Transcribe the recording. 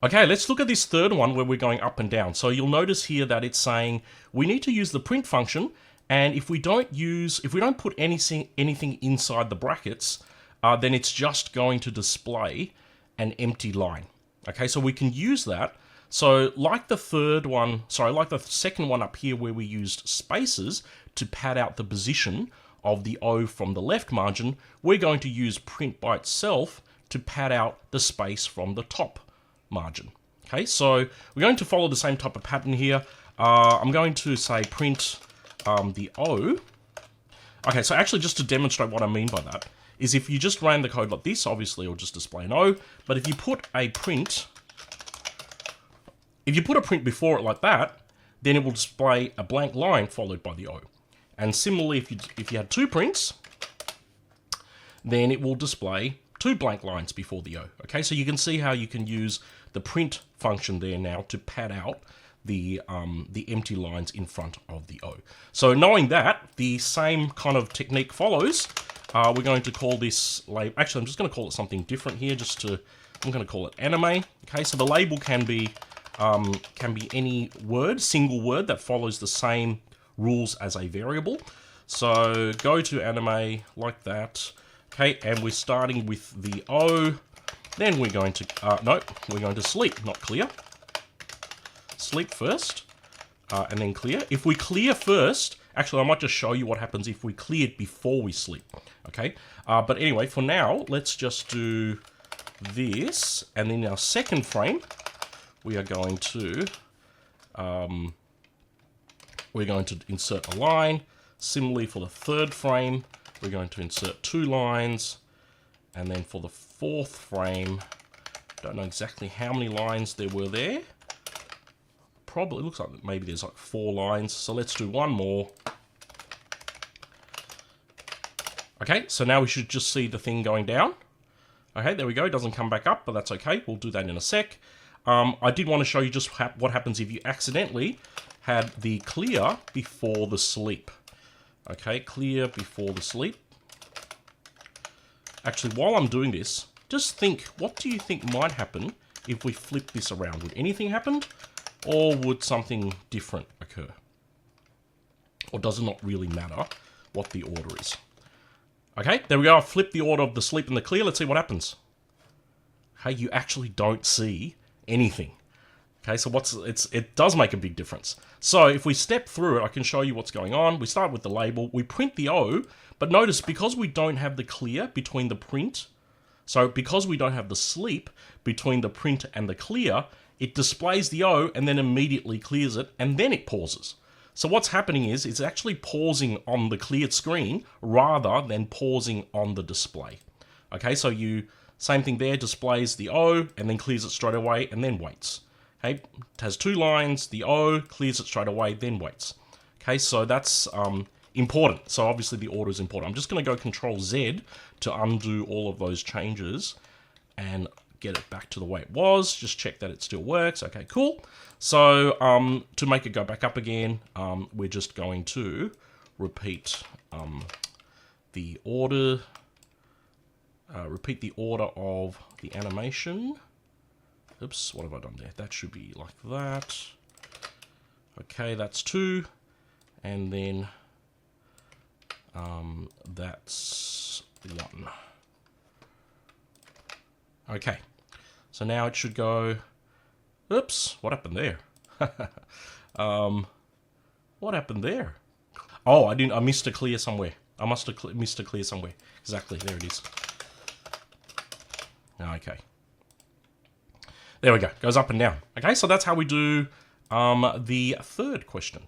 Okay, let's look at this third one where we're going up and down. So you'll notice here that it's saying we need to use the print function, and if we don't put anything inside the brackets, then it's just going to display an empty line. Okay, so we can use that. So like the second one up here where we used spaces to pad out the position of the O from the left margin, we're going to use print by itself to pad out the space from the top margin. Okay, so we're going to follow the same type of pattern here. I'm going to say print the O. Okay, so actually just to demonstrate what I mean by that is if you just ran the code like this, obviously it'll just display an O, but if you put a print before it like that, then it will display a blank line followed by the O. And similarly, if you had two prints, then it will display two blank lines before the O. Okay, so you can see how you can use the print function there now to pad out the empty lines in front of the O. So knowing that, the same kind of technique follows. We're going to call this label. Actually, I'm just going to call it something different here. I'm going to call it anime. Okay, so the label can be any word, single word that follows the same rules as a variable. So go to anime like that. Okay, and we're starting with the O. Then we're going to, we're going to sleep, not clear. Sleep first, and then clear. If we clear first, actually I might just show you what happens if we cleared before we sleep. Okay, but anyway, for now, let's just do this. And then our second frame, we are going to, insert a line. Similarly for the third frame, we're going to insert two lines. And then for the fourth frame, don't know exactly how many lines there were there. Probably looks like maybe there's like 4 lines. So let's do one more. Okay, so now we should just see the thing going down. Okay, there we go. It doesn't come back up, but that's okay. We'll do that in a sec. I did want to show you just what happens if you accidentally had the clear before the sleep. Okay, clear before the sleep. Actually, while I'm doing this, just think, what do you think might happen if we flip this around? Would anything happen? Or would something different occur? Or does it not really matter what the order is? Okay, there we go. I flipped the order of the sleep and the clear. Let's see what happens. Hey, you actually don't see anything. Okay, so it does make a big difference. So if we step through it, I can show you what's going on. We start with the label, we print the O, but notice because we don't have the clear between the print, so because we don't have the sleep between the print and the clear, it displays the O and then immediately clears it, and then it pauses. So what's happening is it's actually pausing on the cleared screen rather than pausing on the display. Okay, so same thing there, displays the O and then clears it straight away and then waits. Okay, it has 2 lines, the O, clears it straight away, then waits. Okay, so that's important. So obviously the order is important. I'm just going to go Control Z to undo all of those changes and get it back to the way it was. Just check that it still works. Okay, cool. So to make it go back up again, we're just going to repeat the order. Repeat the order of the animation. Oops, what have I done there? That should be like that. Okay, that's 2. And then that's 1. Okay, so now it should go... Oops, what happened there? What happened there? Oh, I missed a clear somewhere. I must have missed a clear somewhere. Exactly, there it is. Okay. There we go. Goes up and down. Okay, so that's how we do the third question.